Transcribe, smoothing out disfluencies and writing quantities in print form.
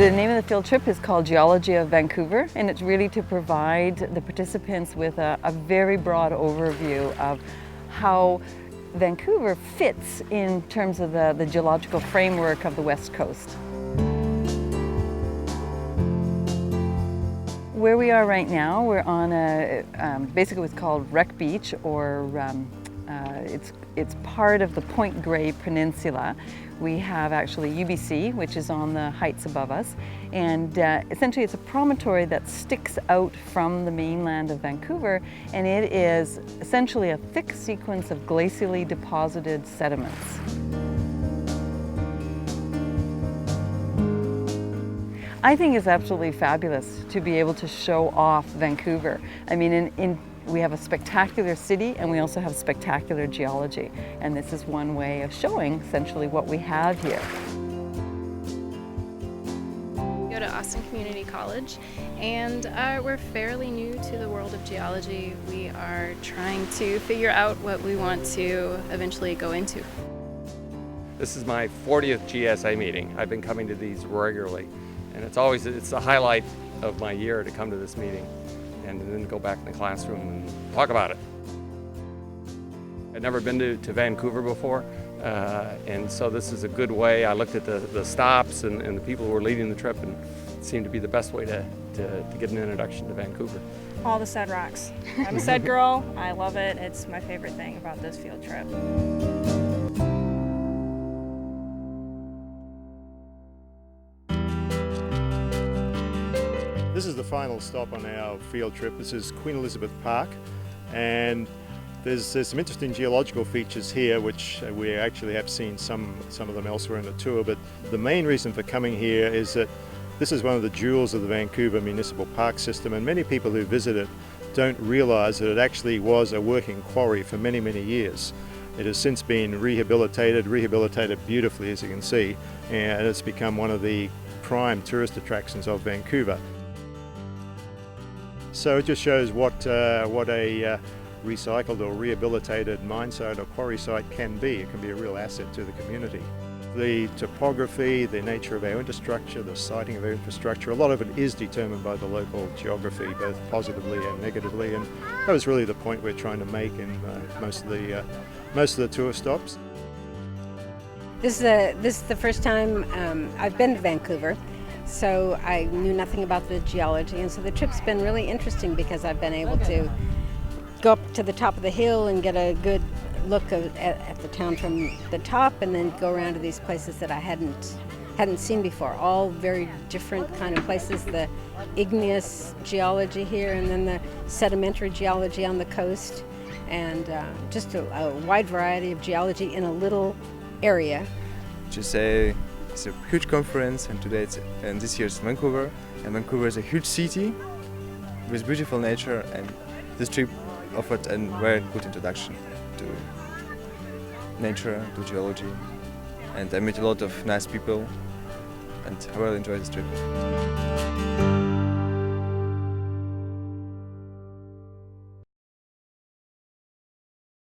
The name of the field trip is called Geology of Vancouver, and it's really to provide the participants with a very broad overview of how Vancouver fits in terms of the geological framework of the West Coast. Where we are right now, we're on basically what's called Wreck Beach, or it's part of the Point Grey Peninsula. We have actually UBC, which is on the heights above us, and essentially it's a promontory that sticks out from the mainland of Vancouver, and it is essentially a thick sequence of glacially deposited sediments. I think it's absolutely fabulous to be able to show off Vancouver. I mean, we have a spectacular city, and we also have spectacular geology. And this is one way of showing essentially what we have here. We go to Austin Community College, and we're fairly new to the world of geology. We are trying to figure out what we want to eventually go into. This is my 40th GSA meeting. I've been coming to these regularly, and it's a highlight of my year to come to this meeting and then go back in the classroom and talk about it. I'd never been to Vancouver before, and so this is a good way. I looked at the stops and the people who were leading the trip, and it seemed to be the best way to get an introduction to Vancouver. All the Sed rocks. I'm a Sed girl. I love it. It's my favorite thing about this field trip. This is the final stop on our field trip. This is Queen Elizabeth Park, and there's some interesting geological features here, which we actually have seen some of them elsewhere in the tour. But the main reason for coming here is that this is one of the jewels of the Vancouver Municipal Park System, and many people who visit it don't realise that it actually was a working quarry for many, many years. It has since been rehabilitated beautifully, as you can see, and it's become one of the prime tourist attractions of Vancouver. So it just shows what a recycled or rehabilitated mine site or quarry site can be. It can be a real asset to the community. The topography, the nature of our infrastructure, the siting of our infrastructure, a lot of it is determined by the local geography, both positively and negatively, and that was really the point we're trying to make in most of the tour stops. This is the first time I've been to Vancouver. So I knew nothing about the geology, and so the trip's been really interesting because I've been able to go up to the top of the hill and get a good look at the town from the top, and then go around to these places that I hadn't seen before. All very different kind of places. The igneous geology here, and then the sedimentary geology on the coast, and just a wide variety of geology in a little area. GSA is a huge conference, and this year it's Vancouver, and Vancouver is a huge city with beautiful nature, and this trip offered a very good introduction to nature, to geology, and I met a lot of nice people, and I really enjoyed this trip.